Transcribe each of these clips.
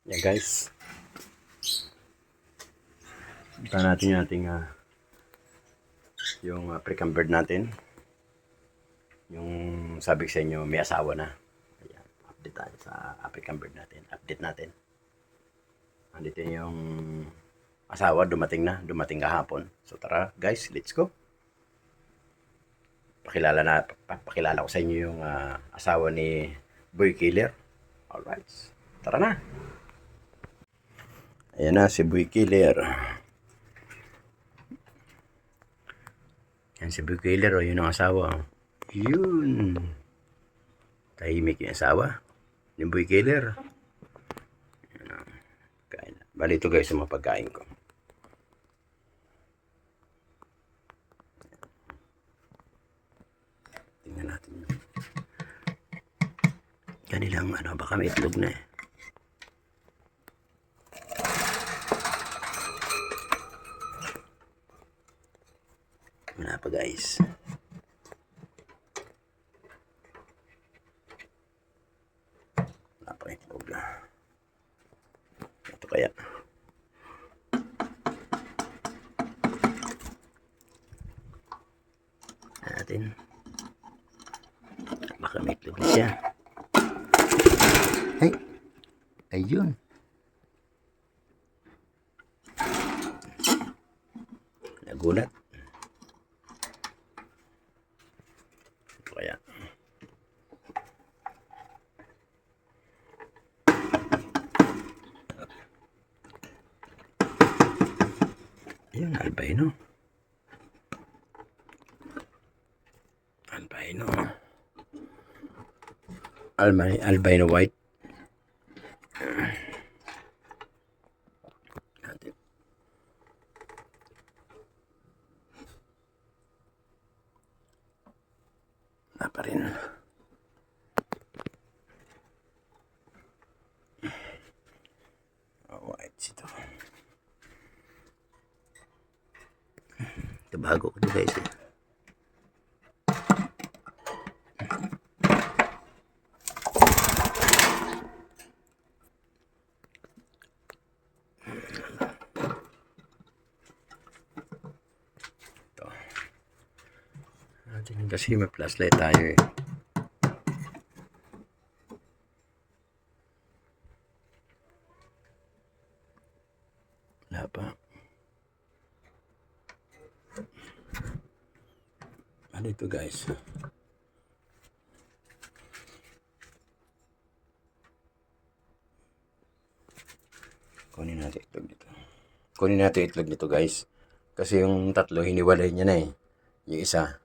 Yan guys. Punta natin yung ating yung African bird natin. Yung sabi ko sa inyo may asawa na. Ayan, update tayo sa African bird natin. Update natin. Andito yung asawa, dumating kahapon. So tara guys, let's go. Pakilala ko sa inyo yung asawa ni Boy Killer. Alright, tara na. Ayan na si Boy Killer. Yan si Boy Killer, o yun ang asawa. Yun. Tahimik yung asawa ni Boy Killer. Kain na. Bali ito guys yung mga pagkain ko. Tingnan natin. Kanilang baka may itlog na eh. Wala pa guys. Wala pa itlog na. Ito kaya. Natin. Baka may itlog na siya. Ay! Ayun. Nagulat. Ito kaya. Ayun, albino. Albino white. Natin. Na pa rin. White ito. Ito bago ko ito guys eh. Kasi may flashlight tayo eh. Wala pa. Ano ito guys? Kunin natin itlog nito. Kunin natin itlog nito guys. Kasi yung tatlo hiniwalay niya na eh. Yung isa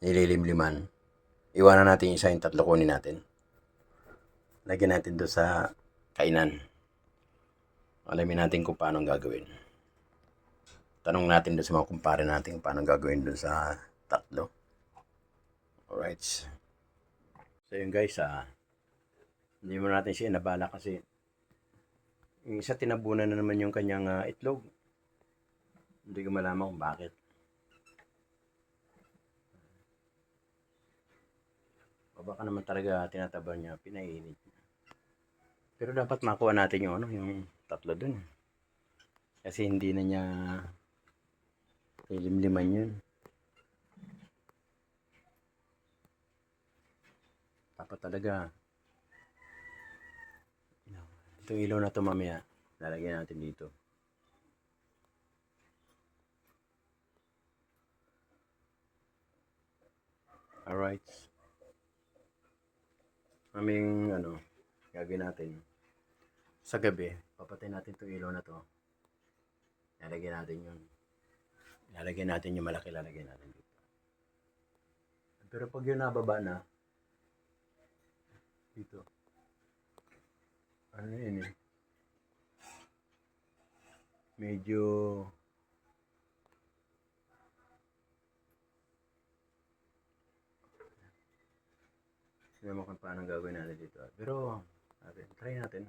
nililimliman. Iwanan natin yung isa, yung tatlo kunin natin. Lagyan natin doon sa kainan. Alamin natin kung paano gagawin. Tanong natin doon sa mga kumpare natin kung paano gagawin doon sa tatlo. Alright. So yun guys, hindi mo natin siya inabala kasi yung isa tinabunan na naman yung kanyang itlog. Hindi ko malaman kung bakit. O baka naman talaga tinataban niya, pinainit niya. Pero dapat makuha natin yung yung tatlo dun. Kasi hindi na niya ilimliman yun. Dapat talaga. Itong ilaw na ito mamaya, lalagyan natin dito. Alright. Aming gagawin natin. Sa gabi, papatay natin itong ilaw na to. Lalagyan natin yun. Lalagyan natin yung malaki, lalagyan natin dito. Pero pag yun nababa na, dito. Ano yun eh. Medyo hindi mo kung paano gagawin natin dito. Pero, try natin.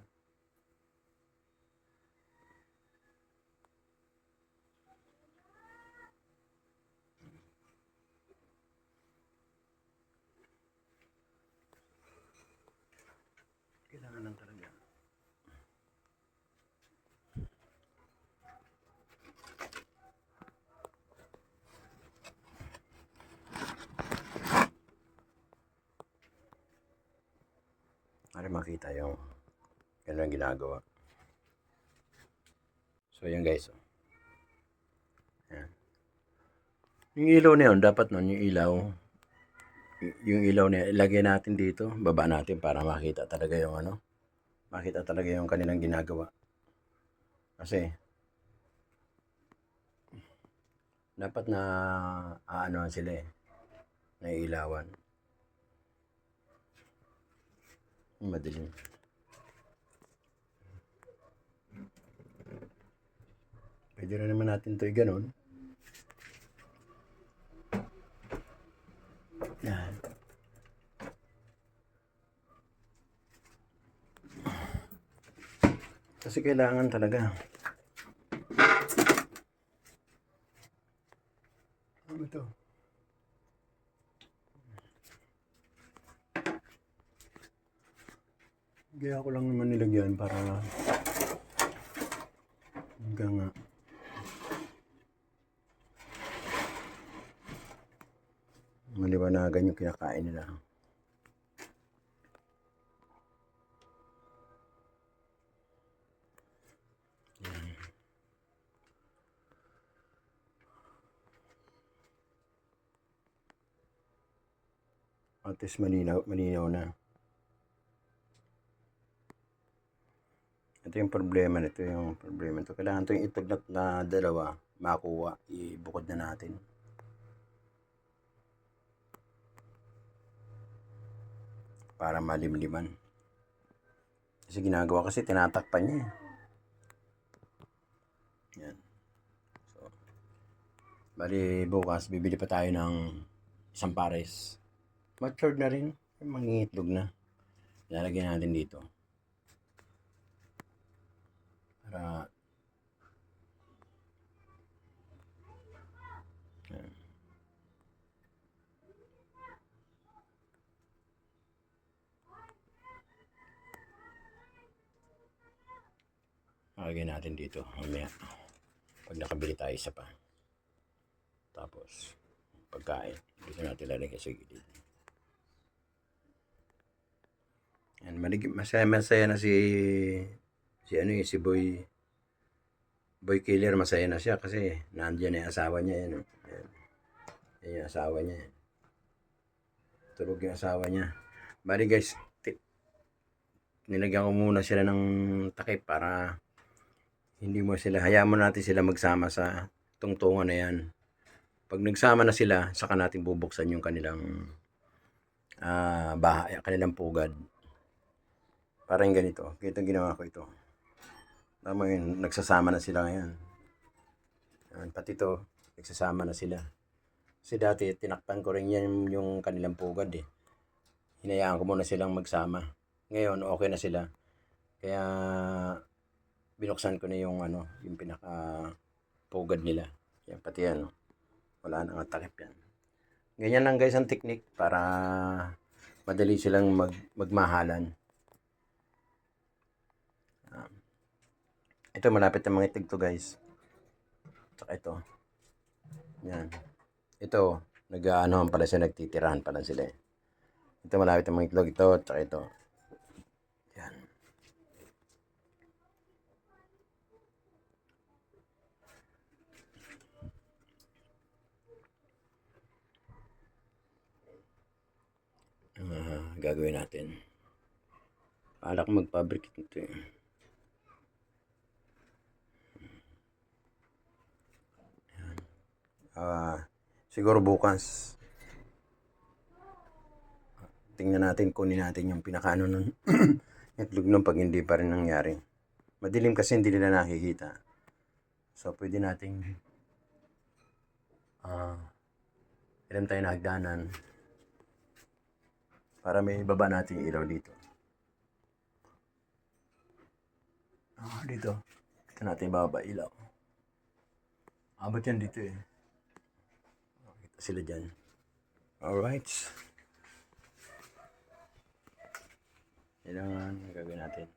Kailangan lang talaga. para makita yung kanilang ginagawa. So, yan guys. Yan. Yung ilaw na yun, dapat nun, yung ilaw na ilagay natin dito, baba natin para makita talaga yung makita talaga yung kanilang ginagawa. Kasi, dapat na aanoan sila naiilawan. Madilim. Pwede rin naman natin ito ganon. Yan. Kasi kailangan talaga. Ano ito? Kaya ko lang naman nilagyan para hanggang maliwanagan yung kinakain nila. At least malinaw na. Ito yung problema nito, Kailangan ito yung itlog na dalawa makuha, ibukod na natin. Para malimliman. Kasi ginagawa tinatakpan niya. Yan. So, bali bukas bibili pa tayo ng isang pares. Matured na rin, mangingitlog na. Lalagyan natin dito. Para lagyan natin dito mamaya pag nakabili tayo isa pa. Tapos pagkain dito natin lalagyan sa gilid. Yan, masaya na si Boy Killer, masaya na siya kasi nandiyan na yung asawa niya. Yan yung asawa niya. Tulog yung asawa niya. Bali guys, nilagyan ko muna sila ng takip para hayaan mo natin sila magsama sa tungtungan na yan. Pag nagsama na sila, saka natin bubuksan yung kanilang bahay, kanilang pugad. Parang ganito. Ito ginawa ko ito. Tama yun, nagsasama na sila ngayon. Pati ito, nagsasama na sila. Kasi dati, tinakpan ko rin yan yung kanilang pugad Hinayaan ko muna silang magsama. Ngayon, okay na sila. Kaya, binuksan ko na yung yung pinaka pugad nila. Yan, pati yan. Wala nang takip yan. Ganyan lang guys ang technique para madali silang magmahalan. Ito malapit na mga itlog to guys. Tsaka ito. Yan. Ito, pala siya, nagtitirahan pala sila Ito malapit na mga itlog ito, tsaka ito. Yan. Gagawin natin. Alak mag-fabricate nito siguro bukas tingnan natin, kunin natin yung pinakaano nun itlog nun pag hindi pa rin nangyari. Madilim kasi hindi nila nakikita. So pwede nating ilan tayo na hagdanan para may baba natin yung ilaw dito. Dito natin bababa ilaw. Abot yan dito kita sila dyan. Alright. Kailangan gagawin natin.